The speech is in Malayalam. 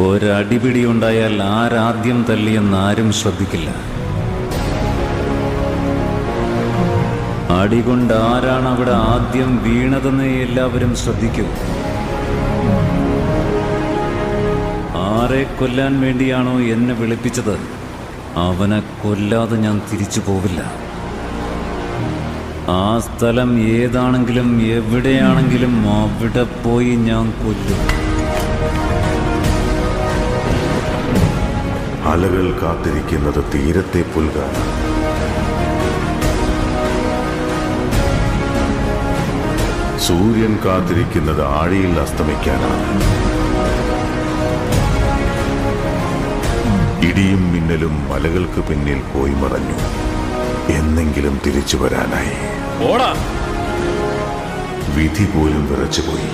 ഒരടിപിടി ഉണ്ടായാൽ ആരാദ്യം തല്ലിയെന്നാരും ശ്രദ്ധിക്കില്ല. അടികൊണ്ട് ആരാണ് അവിടെ ആദ്യം വീണതെന്ന് എല്ലാവരും ശ്രദ്ധിക്കൂ. ആരെ കൊല്ലാൻ വേണ്ടിയാണോ എന്നെ വിളിപ്പിച്ചത്, അവനെ കൊല്ലാതെ ഞാൻ തിരിച്ചു പോവില്ല. ആ സ്ഥലം ഏതാണെങ്കിലും എവിടെയാണെങ്കിലും അവിടെ പോയി ഞാൻ കൊല്ലും. അലകൾ കാത്തിരിക്കുന്നത് തീരത്തെ പുൽകാണ്. സൂര്യൻ കാത്തിരിക്കുന്നത് ആഴിയിൽ അസ്തമിക്കാനാണ്. ഇടിയും മിന്നലും മലകൾക്ക് പിന്നിൽ പോയി മറഞ്ഞു. എന്നെങ്കിലും തിരിച്ചു വരാനായി. വിധി പോലും വിറച്ചുപോയി.